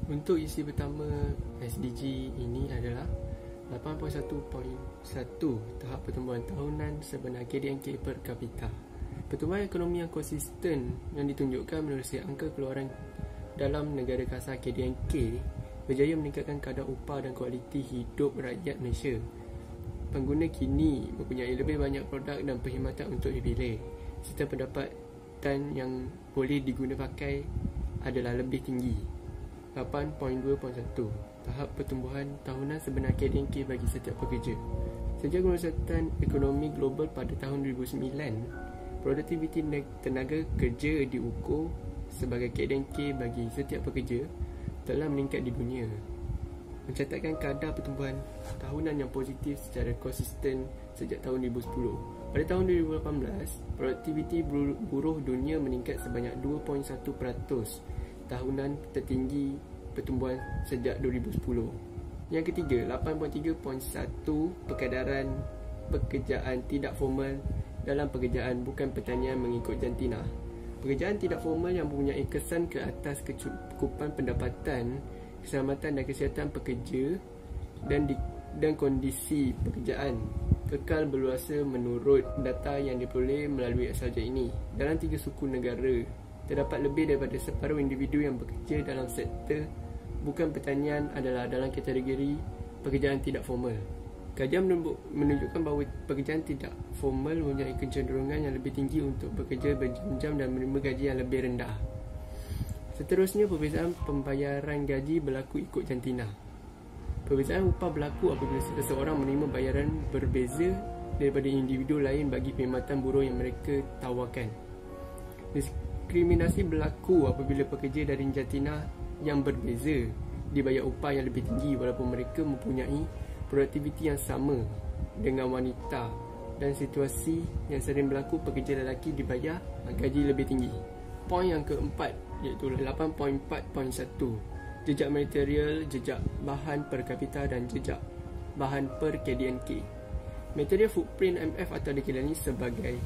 Untuk isi pertama SDG ini adalah 8.1.1 tahap pertumbuhan tahunan sebenar KDNK per kapita. Pertumbuhan ekonomi yang konsisten yang ditunjukkan menerusi angka keluaran dalam negara kasar KDNK berjaya meningkatkan kadar upah dan kualiti hidup rakyat Malaysia. Pengguna kini mempunyai lebih banyak produk dan perkhidmatan untuk dipilih, serta pendapatan yang boleh diguna pakai adalah lebih tinggi. 8.2.1 tahap pertumbuhan tahunan sebenar KDNK bagi setiap pekerja. Sejak kerosakan ekonomi global pada tahun 2009, produktiviti tenaga kerja diukur sebagai KDNK bagi setiap pekerja telah meningkat di dunia, mencatatkan kadar pertumbuhan tahunan yang positif secara konsisten sejak tahun 2010. Pada tahun 2018, produktiviti buruh dunia meningkat sebanyak 2.1% tahunan, tertinggi pertumbuhan sejak 2010. Yang ketiga, 8.3.1 perkadaran pekerjaan tidak formal dalam pekerjaan bukan pertanian mengikut jantina. Pekerjaan tidak formal yang mempunyai kesan ke atas kecukupan pendapatan, keselamatan dan kesihatan pekerja dan kondisi pekerjaan kekal berluasa menurut data yang diperoleh melalui sahaja ini. Dalam 3 suku negara, terdapat lebih daripada separuh individu yang bekerja dalam sektor bukan pertanian adalah dalam kategori pekerjaan tidak formal. Kajian menunjukkan bahawa pekerjaan tidak formal mempunyai kecenderungan yang lebih tinggi untuk bekerja berjam-jam dan menerima gaji yang lebih rendah. Seterusnya, perbezaan pembayaran gaji berlaku ikut jantina. Perbezaan upah berlaku apabila seseorang menerima bayaran berbeza daripada individu lain bagi perkhidmatan buruh yang mereka tawarkan. Diskriminasi berlaku apabila pekerja dari jantina yang berbeza dibayar upah yang lebih tinggi walaupun mereka mempunyai produktiviti yang sama dengan wanita, dan situasi yang sering berlaku pekerja lelaki dibayar gaji lebih tinggi. Poin yang keempat iaitu 8.4.1 jejak material, jejak bahan per kapita dan jejak bahan per KDNK. Material footprint MF atau dikenali sebagai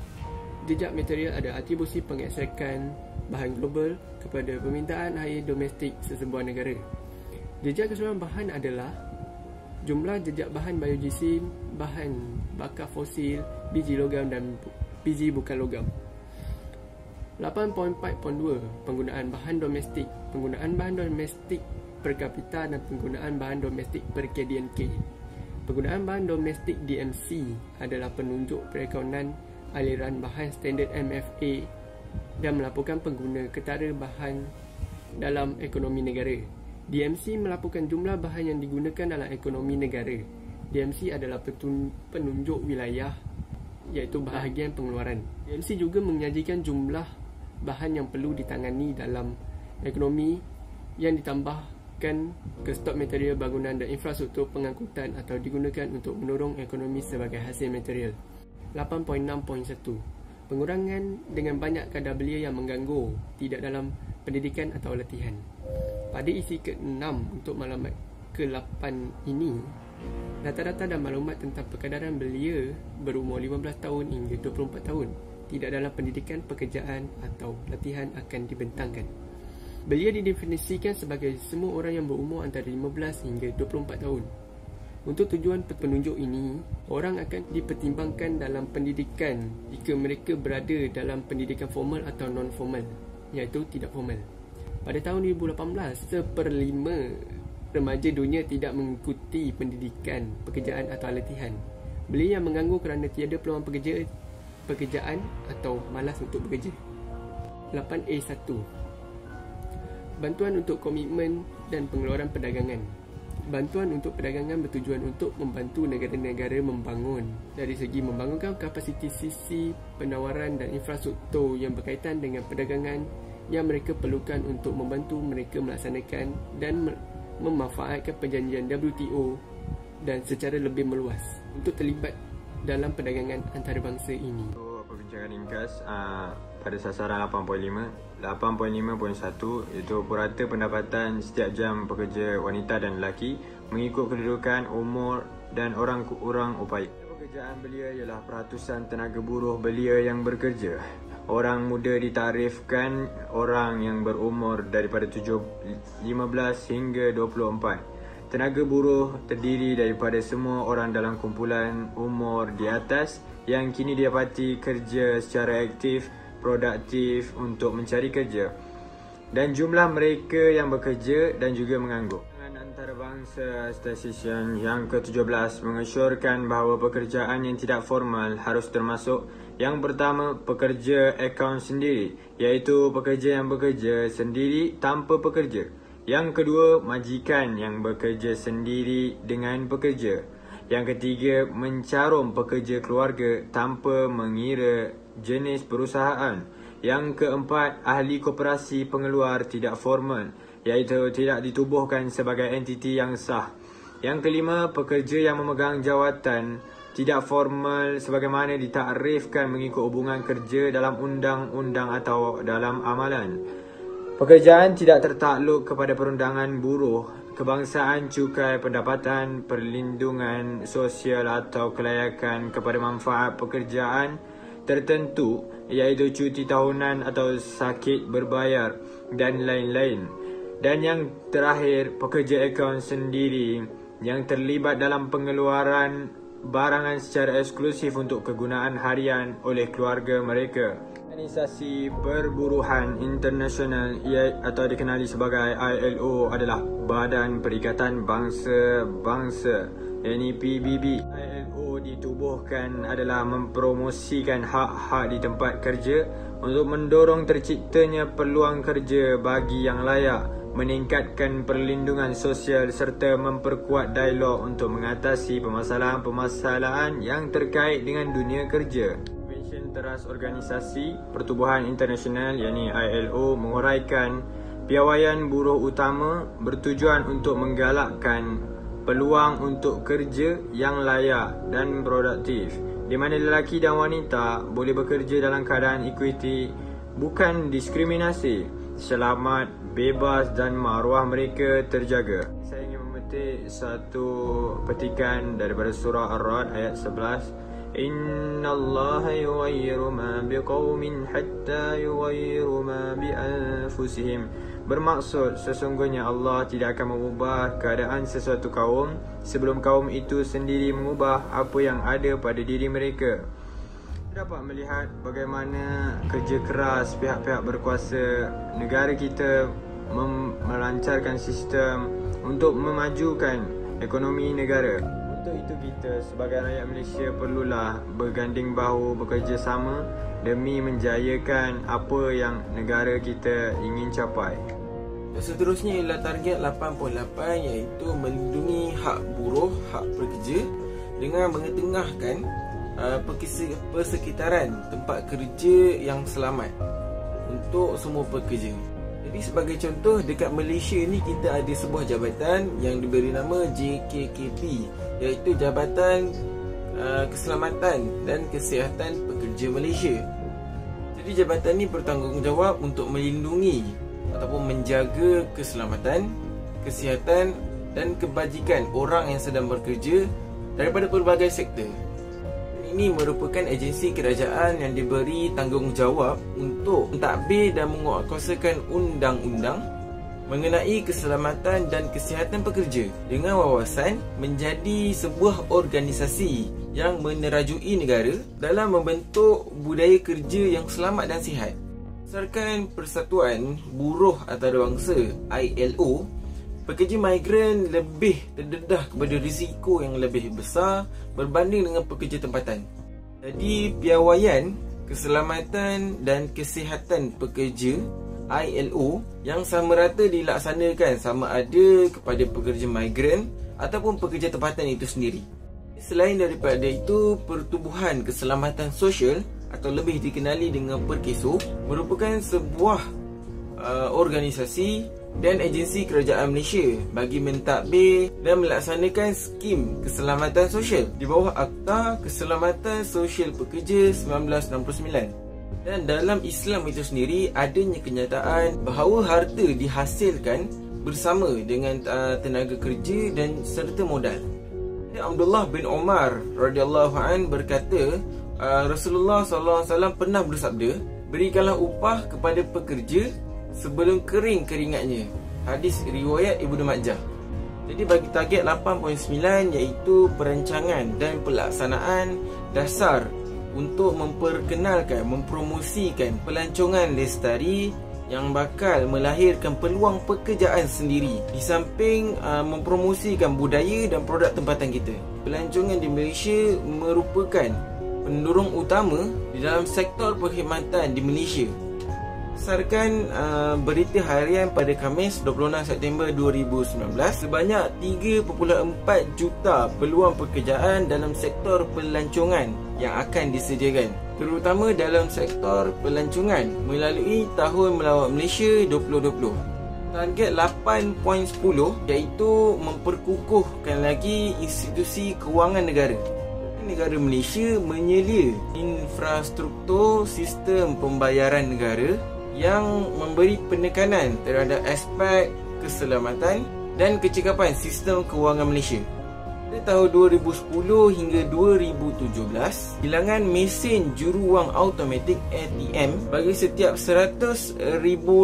jejak material ada atribusi pengeksrekan bahan global kepada permintaan air domestik sesebuah negara. Jejak keseluruhan bahan adalah jumlah jejak bahan biojisim, bahan bakar fosil, biji logam dan biji bukan logam. 8.4.2 penggunaan bahan domestik. Penggunaan bahan domestik per kapita dan penggunaan bahan domestik per KDNK. Penggunaan bahan domestik DMC adalah penunjuk perekonomian aliran bahan standard MFA dan melaporkan pengguna ketara bahan dalam ekonomi negara. DMC melaporkan jumlah bahan yang digunakan dalam ekonomi negara. DMC adalah penunjuk wilayah iaitu bahagian pengeluaran. DMC juga menyajikan jumlah bahan yang perlu ditangani dalam ekonomi yang ditambahkan ke stok material bangunan dan infrastruktur pengangkutan atau digunakan untuk mendorong ekonomi sebagai hasil material. 8.6.1 pengurangan dengan banyak kadar belia yang mengganggu tidak dalam pendidikan atau latihan. Pada isi ke-6 untuk maklumat ke-8 ini, data-data dan maklumat tentang perkadaran belia berumur 15 tahun hingga 24 tahun tidak dalam pendidikan, pekerjaan atau latihan akan dibentangkan. Belia didefinisikan sebagai semua orang yang berumur antara 15 hingga 24 tahun. Untuk tujuan penunjuk ini, orang akan dipertimbangkan dalam pendidikan jika mereka berada dalam pendidikan formal atau non-formal, iaitu tidak formal. Pada tahun 2018, 1/5 remaja dunia tidak mengikuti pendidikan, pekerjaan atau latihan. Belia yang mengganggu kerana tiada peluang pekerjaan atau malas untuk bekerja. 8A1 bantuan untuk komitmen dan pengeluaran perdagangan. Bantuan untuk perdagangan bertujuan untuk membantu negara-negara membangun dari segi membangunkan kapasiti sisi penawaran dan infrastruktur yang berkaitan dengan perdagangan yang mereka perlukan untuk membantu mereka melaksanakan dan memanfaatkan perjanjian WTO dan secara lebih meluas untuk terlibat dalam perdagangan antarabangsa ini. Perbincangan ringkas pada sasaran 8.5 iaitu purata pendapatan setiap jam pekerja wanita dan lelaki mengikut kedudukan, umur dan orang upaya. Pekerjaan belia ialah peratusan tenaga buruh belia yang bekerja Orang muda ditarifkan orang yang berumur daripada 15 hingga 24. Tenaga buruh terdiri daripada semua orang dalam kumpulan umur di atas yang kini didapati kerja secara aktif, produktif untuk mencari kerja. Dan jumlah mereka yang bekerja dan juga menganggur. Antarabangsa Statistician yang ke-17 mengesyorkan bahawa pekerjaan yang tidak formal harus termasuk yang pertama, pekerja akaun sendiri, iaitu pekerja yang bekerja sendiri tanpa pekerja. Yang kedua, majikan yang bekerja sendiri dengan pekerja. Yang ketiga, mencarum pekerja keluarga tanpa mengira jenis perusahaan. Yang keempat, ahli koperasi pengeluar tidak formal, iaitu tidak ditubuhkan sebagai entiti yang sah. Yang kelima, pekerja yang memegang jawatan tidak formal sebagaimana ditakrifkan mengikut hubungan kerja dalam undang-undang atau dalam amalan. Pekerjaan tidak tertakluk kepada perundangan buruh, kebangsaan, cukai, pendapatan, perlindungan sosial atau kelayakan kepada manfaat pekerjaan tertentu, iaitu cuti tahunan atau sakit berbayar dan lain-lain. Dan yang terakhir, pekerja akaun sendiri yang terlibat dalam pengeluaran barangan secara eksklusif untuk kegunaan harian oleh keluarga mereka. Organisasi Perburuhan Internasional atau dikenali sebagai ILO adalah Badan Perikatan Bangsa-Bangsa, yakni PBB. ILO ditubuhkan adalah mempromosikan hak-hak di tempat kerja untuk mendorong terciptanya peluang kerja bagi yang layak, meningkatkan perlindungan sosial serta memperkuat dialog untuk mengatasi permasalahan-permasalahan yang terkait dengan dunia kerja. Konvensyen Teras Organisasi Pertubuhan Internasional yakni ILO menguraikan piawaian buruh utama bertujuan untuk menggalakkan peluang untuk kerja yang layak dan produktif, di mana lelaki dan wanita boleh bekerja dalam keadaan equity, bukan diskriminasi, selamat, bebas dan maruah mereka terjaga. Saya ingin memetik satu petikan daripada surah Ar-Ra'd ayat 11. Inna Allah yughayyiru ma biqaumin hatta yughayyiru ma bi anfusihim. Bermaksud sesungguhnya Allah tidak akan mengubah keadaan sesuatu kaum sebelum kaum itu sendiri mengubah apa yang ada pada diri mereka. Dapat melihat bagaimana kerja keras pihak-pihak berkuasa negara kita melancarkan sistem untuk memajukan ekonomi negara. Untuk itu kita sebagai rakyat Malaysia perlulah berganding bahu bekerjasama demi menjayakan apa yang negara kita ingin capai. Seterusnya ialah target 8.8 iaitu melindungi hak buruh, hak pekerja dengan mengetengahkan persekitaran tempat kerja yang selamat untuk semua pekerja. Jadi sebagai contoh, dekat Malaysia ni kita ada sebuah jabatan yang diberi nama JKKP, iaitu Jabatan Keselamatan dan Kesihatan Pekerja Malaysia. Jadi jabatan ni bertanggungjawab untuk melindungi ataupun menjaga keselamatan, kesihatan dan kebajikan orang yang sedang bekerja daripada pelbagai sektor. Ini merupakan agensi kerajaan yang diberi tanggungjawab untuk mentadbir dan menguatkuasakan undang-undang mengenai keselamatan dan kesihatan pekerja dengan wawasan menjadi sebuah organisasi yang menerajui negara dalam membentuk budaya kerja yang selamat dan sihat. Berdasarkan Persatuan Buruh Antarabangsa ILO, pekerja migran lebih terdedah kepada risiko yang lebih besar berbanding dengan pekerja tempatan. Jadi piawaian keselamatan dan kesihatan pekerja ILO yang sama rata dilaksanakan sama ada kepada pekerja migran ataupun pekerja tempatan itu sendiri. Selain daripada itu, Pertubuhan Keselamatan Sosial atau lebih dikenali dengan Perkeso merupakan sebuah organisasi dan agensi kerajaan Malaysia bagi mentadbir dan melaksanakan skim keselamatan sosial di bawah Akta Keselamatan Sosial Pekerja 1969. Dan dalam Islam itu sendiri adanya kenyataan bahawa harta dihasilkan bersama dengan tenaga kerja dan serta modal. Abdullah bin Umar radhiyallahu an berkata, Rasulullah SAW pernah bersabda Berikanlah upah kepada pekerja sebelum kering keringatnya. Hadis riwayat Ibnu Majah. Jadi bagi target 8.9 iaitu perancangan dan pelaksanaan dasar untuk memperkenalkan, mempromosikan pelancongan lestari yang bakal melahirkan peluang pekerjaan sendiri di samping mempromosikan budaya dan produk tempatan kita. Pelancongan di Malaysia merupakan pendorong utama di dalam sektor perkhidmatan di Malaysia. Berdasarkan berita harian pada Khamis 26 September 2019, sebanyak 3.4 juta peluang pekerjaan dalam sektor pelancongan yang akan disediakan, terutama dalam sektor pelancongan melalui Tahun Melawat Malaysia 2020. Target 8.10 iaitu memperkukuhkan lagi institusi kewangan negara. Negara Malaysia menyelia infrastruktur sistem pembayaran negara yang memberi penekanan terhadap aspek keselamatan dan kecekapan sistem kewangan Malaysia. Pada tahun 2010 hingga 2017, bilangan mesin juruwang automatik ATM bagi setiap 100,000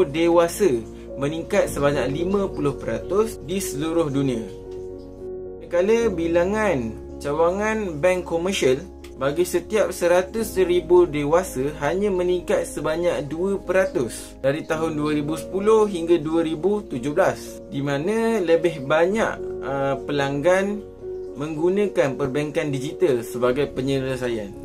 dewasa meningkat sebanyak 50% di seluruh dunia. Manakala bilangan cawangan bank komersial bagi setiap 100,000 dewasa hanya meningkat sebanyak 2% dari tahun 2010 hingga 2017, di mana lebih banyak pelanggan menggunakan perbankan digital sebagai penyelesaian.